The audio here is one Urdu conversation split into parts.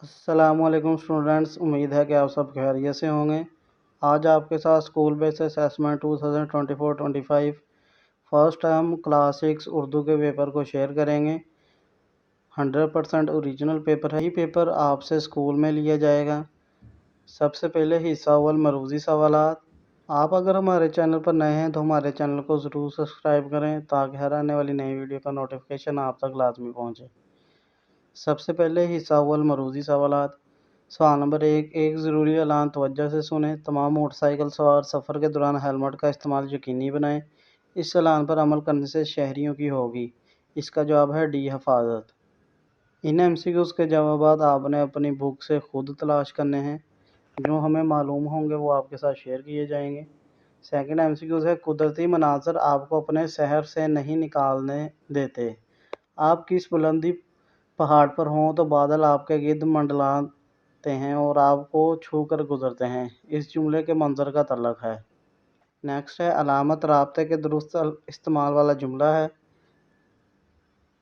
السلام علیکم اسٹوڈنٹس، امید ہے کہ آپ سب خیریت سے ہوں گے۔ آج آپ کے ساتھ school based assessment 2024-25 first term class 6 Urdu کے پیپر کو شیئر کریں گے۔ 100% اوریجنل پیپر ہے۔ یہ پیپر آپ سے اسکول میں لیا جائے گا۔ سب سے پہلے حصہ اول مروزی سوالات۔ آپ اگر ہمارے چینل پر نئے ہیں تو ہمارے چینل کو ضرور سبسکرائب کریں تاکہ ہر آنے والی نئی ویڈیو کا نوٹیفیکیشن آپ تک لازمی پہنچے۔ سب سے پہلے حصہ اول مروزی سوالات۔ سوال نمبر 1، ایک ضروری اعلان توجہ سے سنیں۔ تمام موٹر سائیکل سوار سفر کے دوران ہیلمٹ کا استعمال یقینی بنائیں۔ اس اعلان پر عمل کرنے سے شہریوں کی ہوگی۔ اس کا جواب ہے ڈی، حفاظت۔ ان MCQs کے جوابات آپ نے اپنی بک سے خود تلاش کرنے ہیں۔ جو ہمیں معلوم ہوں گے وہ آپ کے ساتھ شیئر کیے جائیں گے۔ سیکنڈ MCQs ہے، قدرتی مناظر آپ کو اپنے شہر سے نہیں نکالنے دیتے۔ آپ کس بلندی پہاڑ پر ہوں تو بادل آپ کے گرد منڈلاتے ہیں اور آپ کو چھو کر گزرتے ہیں۔ اس جملے کے منظر کا تعلق ہے۔ نیکسٹ ہے، علامت رابطے کے درست استعمال والا جملہ ہے۔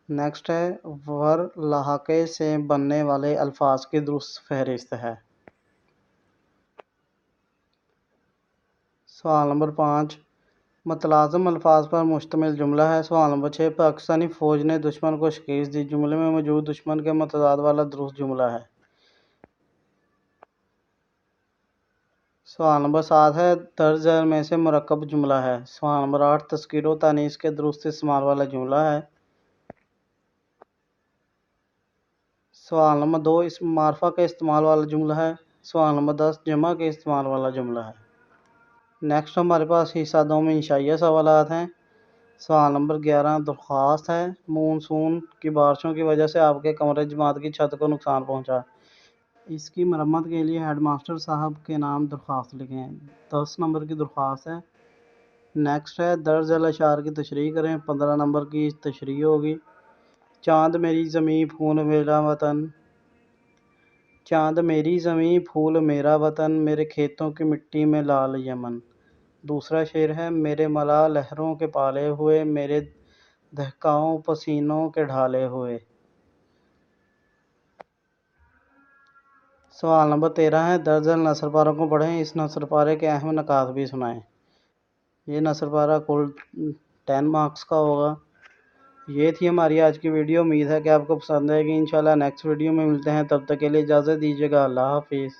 نیکسٹ ہے، ور لاحقے سے بننے والے الفاظ کی درست فہرست ہے۔ سوال نمبر 5، متلازم الفاظ پر مشتمل جملہ ہے۔ سوال نمبر 6، پاکستانی فوج نے دشمن کو شکست دی۔ جملے میں موجود دشمن کے متضاد والا درست جملہ ہے۔ سوال نمبر 7 ہے، درج ذیل میں سے مرکب جملہ ہے۔ سوال نمبر 8، تذکیر و تانیث کے درست استعمال والا جملہ ہے۔ سوال نمبر 2، اسم معرفہ کے استعمال والا جملہ ہے۔ سوال نمبر 10، جمع کے استعمال والا جملہ ہے۔ نیکسٹ ہمارے پاس حصہ 2 میں انشائیہ سوالات ہیں۔ سوال نمبر 11، درخواست ہے، مونسون کی بارشوں کی وجہ سے آپ کے کمرے جماعت کی چھت کو نقصان پہنچا۔ اس کی مرمت کے لیے ہیڈ ماسٹر صاحب کے نام درخواست لکھیں۔ 10 نمبر کی درخواست ہے۔ نیکسٹ ہے، درج ذیل اشعار کی تشریح کریں۔ 15 نمبر کی تشریح ہوگی۔ چاند میری زمیں پھول میرا وطن، چاند میری زمیں پھول میرا وطن، میرے کھیتوں کی مٹی میں لال یمن۔ دوسرا شعر ہے، میرے ملا لہروں کے پالے ہوئے، میرے دہکاؤں پسینوں کے ڈھالے ہوئے۔ سوال نمبر 13 ہے، درج ذیل نثر پاروں کو پڑھیں، اس نثر پارے کے اہم نکات بھی سنائیں۔ یہ نثر پارہ کل 10 مارکس کا ہوگا۔ یہ تھی ہماری آج کی ویڈیو، امید ہے کہ آپ کو پسند آئے گی۔ انشاءاللہ نیکسٹ ویڈیو میں ملتے ہیں، تب تک کے لیے اجازت دیجیے گا۔ اللہ حافظ۔